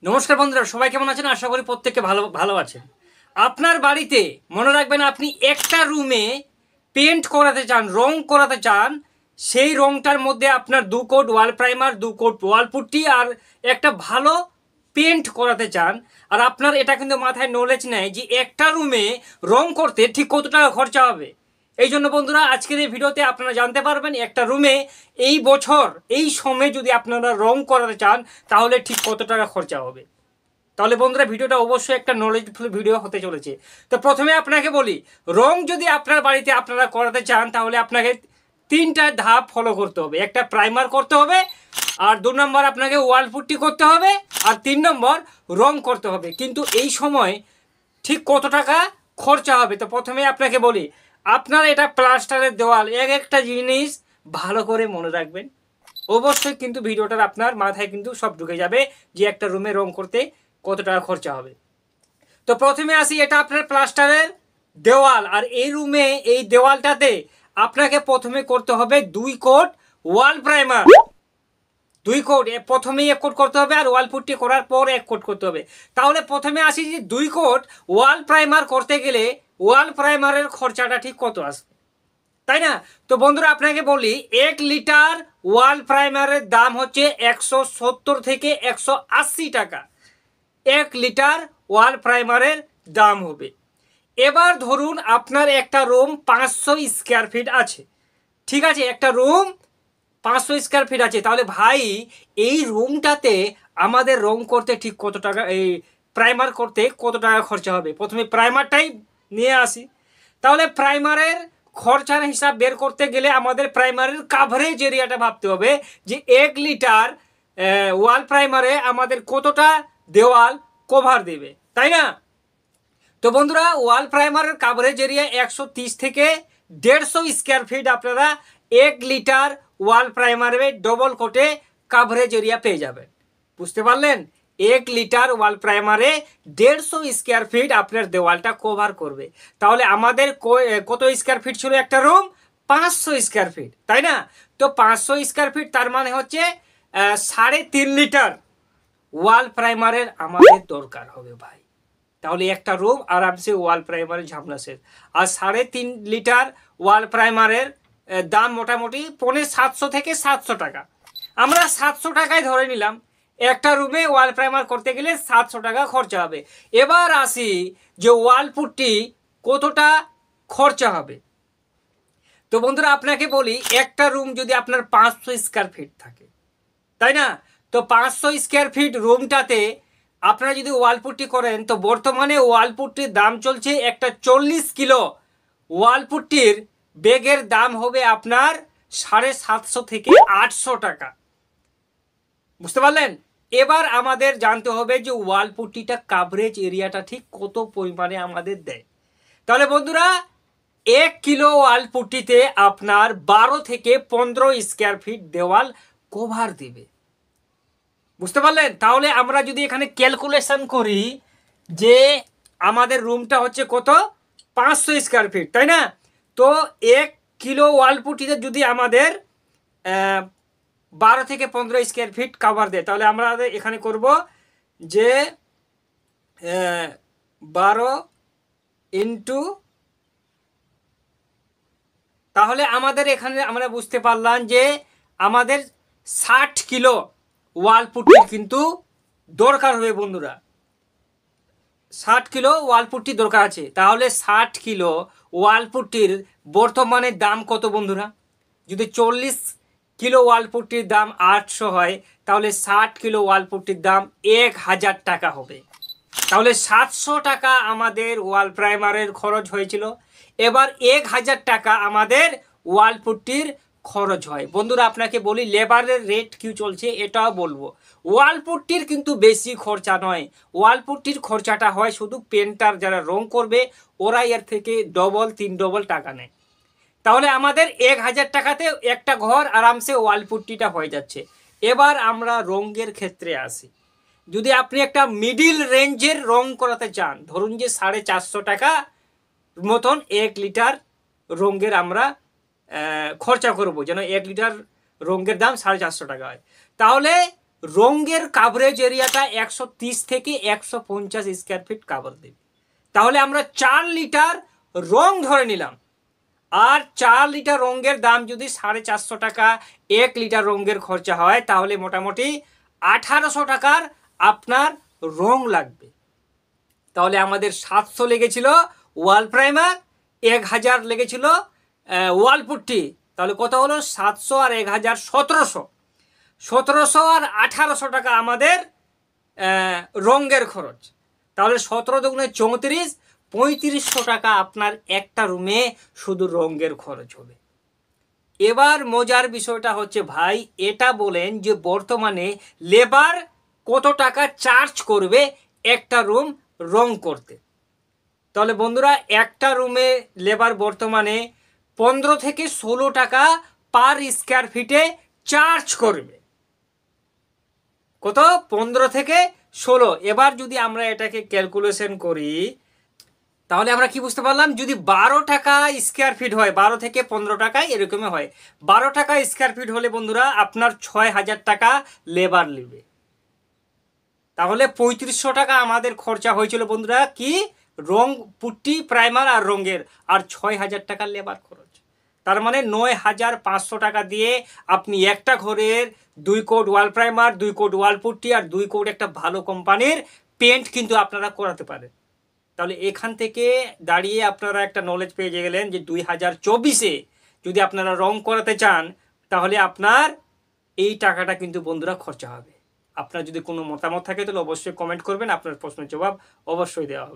নমস্কার বন্ধুরা, সবাই কেমন আছেন? আশা করি প্রত্যেককে ভালো ভালো আছেন। আপনার বাড়িতে মনে রাখবেন, আপনি একটা রুমে পেন্ট করাতে চান, রং করাতে চান, সেই রংটার মধ্যে আপনার 2 কোট ওয়াল প্রাইমার, 2 কোট ওয়াল পুট্টি আর একটা ভালো পেন্ট করাতে চান। আর আপনার এটা কিন্তু মাথায় নলেজ নেই যে একটা রুমে রং করতে ঠিক কত টাকা খরচা হবে। এই জন্য বন্ধুরা, আজকের এই ভিডিওতে আপনারা জানতে পারবেন একটা রুমে এই বছর এই সময়ে যদি আপনারা রং করাতে চান তাহলে ঠিক কত টাকা খরচা হবে। তাহলে বন্ধুরা, ভিডিওটা অবশ্যই একটা নলেজফুল ভিডিও হতে চলেছে। তো প্রথমে আপনাকে বলি, রং যদি আপনার বাড়িতে আপনারা করাতে চান তাহলে আপনাকে 3টা ধাপ ফলো করতে হবে। একটা প্রাইমার করতে হবে, আর 2 নম্বর আপনাকে ওয়াল পুট্টি করতে হবে, আর 3 নম্বর রং করতে হবে। কিন্তু এই সময় ঠিক কত টাকা খরচা হবে, তো প্রথমে আপনাকে বলি, আপনার এটা প্লাস্টারের দেওয়াল, একটা জিনিস ভালো করে মনে রাখবেন। অবশ্যই কিন্তু ভিডিওটার আপনার মাথায় কিন্তু সব ঢুকে যাবে যে একটা রুমে রং করতে কত টাকা খরচা হবে। তো প্রথমে আসি, এটা আপনার প্লাস্টারের দেওয়াল, আর এই রুমে এই দেওয়ালটাতে আপনাকে প্রথমে করতে হবে 2 কোট ওয়াল প্রাইমার। 2 কোট, প্রথমেই 1 কোট করতে হবে, আর ওয়াল পুট্টি করার পর 1 কোট করতে হবে। তাহলে প্রথমে আসি যে 2 কোট ওয়াল প্রাইমার করতে গেলে ওয়াল প্রাইমারের খরচাটা ঠিক কত আসবে, তাই না? তো বন্ধুরা, আপনাকে বলি, 1 লিটার ওয়াল প্রাইমারের দাম হচ্ছে 170 থেকে 180 টাকা। 1 লিটার ওয়াল প্রাইমারের দাম হবে। এবার ধরুন আপনার একটা রুম 500 স্কোয়ার ফিট আছে, ঠিক আছে? একটা রুম 500 স্কোয়ার ফিট আছে, তাহলে ভাই এই রুমটাতে আমাদের রং করতে ঠিক কত টাকা, এই প্রাইমার করতে কত টাকা খরচা হবে। প্রথমে প্রাইমারটাই নিয়ে আসি। তাহলে প্রাইমারের খরচার হিসাব বের করতে গেলে আমাদের প্রাইমারের কাভারেজ এরিয়াটা ভাবতে হবে যে 1 লিটার ওয়াল প্রাইমারে আমাদের কতটা দেওয়াল কভার দেবে, তাই না? তো বন্ধুরা, ওয়াল প্রাইমারের কাভারেজ এরিয়া 130 থেকে 150 স্কোয়ার ফিট আপনারা 1 লিটার ওয়াল প্রাইমারে ডবল কোটে কাভারেজ এরিয়া পেয়ে যাবেন। বুঝতে পারলেন? 1 লিটার ওয়াল প্রাইমারে 150 স্কোয়ার ফিট আপনার দেওয়ালটা কভার করবে। তাহলে আমাদের কত স্কোয়ার ফিট ছিল একটা রুম? 500 স্কোয়ার ফিট, তাই না? তো 500 স্কোয়ার ফিট, তার মানে হচ্ছে 3.5 লিটার ওয়াল প্রাইমারের আমাদের দরকার হবে ভাই। তাহলে একটা রুম আরামসে ওয়াল প্রাইমারের ঝামেলা শেষ। আর 3.5 লিটার ওয়াল প্রাইমারের দাম মোটামুটি 750 থেকে 700 টাকা। আমরা 700 টাকায় ধরে নিলাম, একটা রুমে ওয়াল প্রাইমার করতে গেলে 700 টাকা খরচা হবে। এবার আসি যে ওয়াল পুট্টি কতটা খরচা হবে। তো বন্ধুরা, আপনাকে বলি, একটা রুম যদি আপনার 500 স্কোয়ার ফিট থাকে, তাই না? তো 500 স্কোয়ার ফিট রুমটাতে আপনারা যদি ওয়ালপুট্টি করেন, তো বর্তমানে ওয়ালপুট্টির দাম চলছে একটা 40 কিলো ওয়ালপুট্টির ব্যাগের দাম হবে আপনার 750 থেকে 800 টাকা। বুঝতে পারলেন? এবার আমাদের জানতে হবে যে ওয়ালপুট্টিটা কাভারেজ এরিয়াটা ঠিক কত পরিমাণে আমাদের দেয়। তাহলে বন্ধুরা, 1 কিলো ওয়ালপুট্টিতে আপনার 12 থেকে 15 স্কোয়ার ফিট দেওয়াল কভার দেবে। বুঝতে পারলেন? তাহলে আমরা যদি এখানে ক্যালকুলেশন করি যে আমাদের রুমটা হচ্ছে কত, 500 স্কোয়ার ফিট, তাই না? তো 1 কিলো ওয়ালপুটিতে যদি আমাদের 12 থেকে 15 স্কোয়ার ফিট কভার দেয়, তাহলে আমরা এখানে করব যে 12 ইন্টু, তাহলে আমাদের এখানে আমরা বুঝতে পারলাম যে আমাদের 60 কিলো ওয়ালপুটির কিন্তু দরকার হবে বন্ধুরা। 60 কিলো ওয়ালপুট্টি দরকার আছে। তাহলে 60 কিলো ওয়ালপুট্টির বর্তমানে দাম কত বন্ধুরা? যদি 40 কিলো ওয়ালপুট্টির দাম 800 হয়, তাহলে 60 কিলো ওয়ালপুট্টির দাম 1000 টাকা হবে। তাহলে 700 টাকা আমাদের ওয়াল প্রাইমারের খরচ হয়েছিল। এবার 1000 টাকা আমাদের ওয়ালপুট্টির খরচ হয়। বন্ধুরা, আপনাকে বলি, লেবারের রেট কি চলছে এটাও বলবো। ওয়ালপুট্টির কিন্তু বেশি খরচা নয়, ওয়ালপুট্টির খরচাটা হয় শুধু পেন্টার যারা রং করবে ওরাই এর থেকে ডবল 3 ডবল টাকা নেয়। তাহলে আমাদের 1000 টাকাতে একটা ঘর আরামসে ওয়ালপুট্টিটা হয়ে যাচ্ছে। এবার আমরা রঙের ক্ষেত্রে আসি। যদি আপনি একটা মিডিল রেঞ্জের রং করাতে চান, ধরুন যে 450 টাকা মতন 1 লিটার রঙের আমরা খরচা করব, যেন 1 লিটার রঙের দাম 450 টাকা হয়, তাহলে রঙের কাভারেজ এরিয়াটা 130 থেকে 150 স্কোয়ার ফিট কাভার দেবে। তাহলে আমরা 4 লিটার রং ধরে নিলাম, আর 4 লিটার রঙের দাম যদি 450 টাকা 1 লিটার রঙের খরচা হয়, তাহলে মোটামুটি 1800 টাকার আপনার রং লাগবে। তাহলে আমাদের 700 লেগেছিল ওয়াল প্রাইমার, 1000 লেগেছিল ওয়াল পুট্টি, তাহলে কত হলো 700 আর 1000 1700, 1700 আর 1800 টাকা আমাদের রঙের খরচ। তাহলে 17 দুগুণে 34, 3500 টাকা আপনার একটা রুমে শুধু রঙের খরচ হবে। এবার মজার বিষয়টা হচ্ছে ভাই, এটা বলেন যে বর্তমানে লেবার কত টাকা চার্জ করবে একটা রুম রং করতে। তাহলে বন্ধুরা, একটা রুমে লেবার বর্তমানে 15 থেকে 16 টাকা পার স্কোয়ার ফিটে চার্জ করবে। কত? 15 থেকে 16। এবার যদি আমরা এটাকে ক্যালকুলেশন করি, তাহলে আমরা কি বুঝতে পারলাম, যদি 12 টাকা স্কোয়ার ফিট হয়, 12 থেকে 15 টাকায় এরকমই হয়, 12 টাকা স্কোয়ার ফিট হলে বন্ধুরা আপনার 6000 টাকা লেবার নেবে। তাহলে 3500 টাকা আমাদের খরচা হয়েছিল বন্ধুরা, কি রং পুট্টি প্রাইমার আর রঙের, আর 6000 টাকা লেবার খরচ। তার মানে 9500 টাকা দিয়ে আপনি একটা ঘরের 2 কোট ওয়াল প্রাইমার, 2 কোট ওয়াল পুট্টি আর 2 কোট একটা ভালো কোম্পানির পেন্ট কিন্তু আপনারা করাতে পারেন। তাহলে এখান থেকে দাঁড়িয়ে আপনারা একটা নলেজ পেয়ে গেলেন যে 2024-এ যদি আপনারা রং করাতে চান, তাহলে আপনার এই টাকাটা কিন্তু বন্ধুরা খরচা হবে। আপনার যদি কোনো মতামত থাকে তাহলে অবশ্যই কমেন্ট করবেন, আপনার প্রশ্নের জবাব অবশ্যই দেওয়া হবে।